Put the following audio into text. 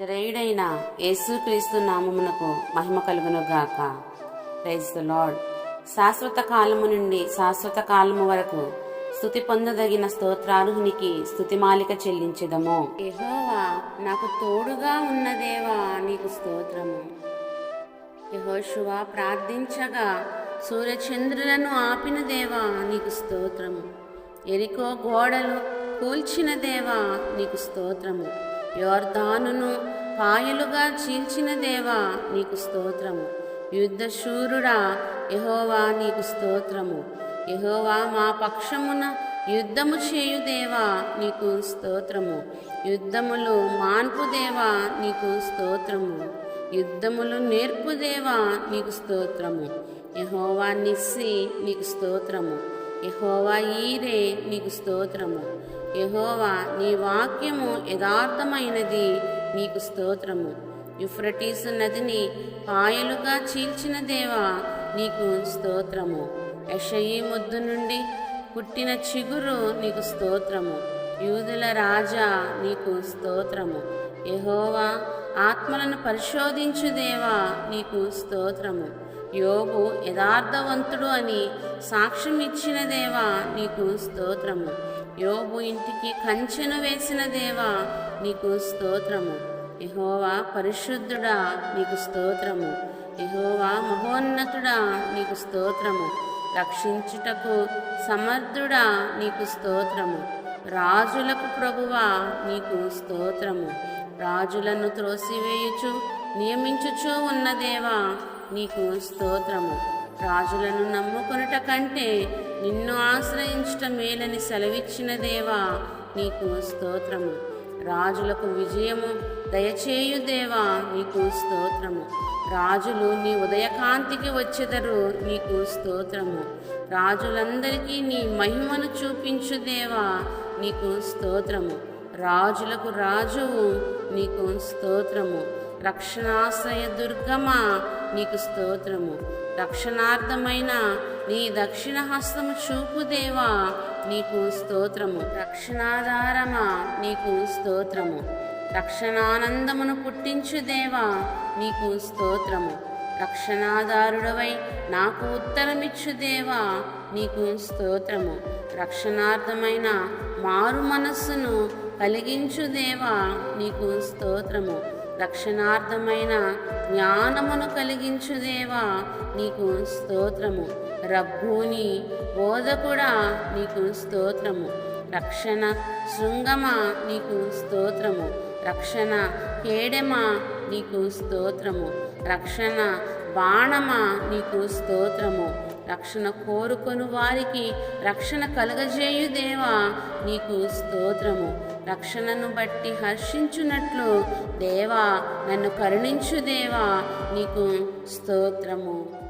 నజరేయుడైన యేసుక్రీస్తు నామమునకు మహిమ కలుగును గాక. Praise the Lord. శాశ్వత కాలము నుండి శాశ్వత కాలము వరకు స్తుతి పొందదగిన స్తోత్రార్హునికి స్తుతిమాలిక చెల్లించెదము. యెహోవా నాకు తోడుగా ఉన్న దేవా నీకు స్తోత్రము. యెహోషువ ప్రార్థించగా సూర్యచంద్రులను ఆపిన దేవా నీకు స్తోత్రము. ఎరికో గోడలు కూల్చిన దేవా నీకు స్తోత్రము. యోర్దానును పాయలుగా చీల్చిన దేవా నీకు స్తోత్రము. యుద్ధశూరుడా యెహోవా నీకు స్తోత్రము. యెహోవా మా పక్షమున యుద్ధము చేయు దేవా నీకు స్తోత్రము. యుద్ధములు మాన్పు దేవా నీకు స్తోత్రము. యుద్ధములు నేర్పు దేవా నీకు స్తోత్రము. యెహోవా నిస్సి నీకు స్తోత్రము. యెహోవా ఈరే నీకు స్తోత్రము. యెహోవా నీ వాక్యము యథార్థమైనది నీకు స్తోత్రము. యూఫ్రటీసు నదిని పాయలుగా చీల్చిన దేవా నీకు స్తోత్రము. యెషయి ముద్దు నుండి పుట్టిన చిగురు నీకు స్తోత్రము. యూదుల రాజా నీకు స్తోత్రము. యెహోవా ఆత్మలను పరిశోధించు దేవా నీకు స్తోత్రము. యోబు యథార్థవంతుడు అని సాక్ష్యం ఇచ్చిన దేవా నీకు స్తోత్రము. యోబు ఇంటికి కంచెను వేసిన దేవా నీకు స్తోత్రము. యెహోవా పరిశుద్ధుడా నీకు స్తోత్రము. యెహోవా మహోన్నతుడా నీకు స్తోత్రము. రక్షించుటకు సమర్థుడా నీకు స్తోత్రము. రాజులకు ప్రభువా నీకు స్తోత్రము. రాజులను త్రోసివేయుచు నియమించుచూ ఉన్న దేవా నీకు స్తోత్రము. రాజులను నమ్ముకొనుట కంటే నిన్ను ఆశ్రయించుట మేలని సెలవిచ్చిన దేవా నీకు స్తోత్రము. రాజులకు విజయము దయచేయు దేవా నీకు స్తోత్రము. రాజులు నీ ఉదయకాంతికి వచ్చెదరు నీకు స్తోత్రము. రాజులందరికీ నీ మహిమను చూపించు దేవా నీకు స్తోత్రము. రాజులకు రాజువు నీకు స్తోత్రము. రక్షణాశ్రయ దుర్గమా నీకు స్తోత్రము. రక్షణార్థమైన నీ దక్షిణ హస్తము చూపు దేవా నీకు స్తోత్రము. రక్షణాధారమా నీకు స్తోత్రము. రక్షణానందమును పుట్టించు దేవా నీకు స్తోత్రము. రక్షణాధారుడవై నాకు ఉత్తరమిచ్చు దేవా నీకు స్తోత్రము. రక్షణార్థమైన మారు మనస్సును కలిగించు దేవా నీకు స్తోత్రము. రక్షణార్థమైన జ్ఞానమును కలిగించు దేవా నీకు స్తోత్రము. రబ్బూని బోధకుడా నీకు స్తోత్రము. రక్షణ శృంగమా నీకు స్తోత్రము. రక్షణ కేడెమా నీకు స్తోత్రము. రక్షణ బాణమా నీకు స్తోత్రము. రక్షణ కోరుకొను వారికి రక్షణ కలుగజేయు దేవా నీకు స్తోత్రము. రక్షణను బట్టి హర్షించున్నట్లు దేవా నన్ను కరుణించు దేవా నీకు స్తోత్రము.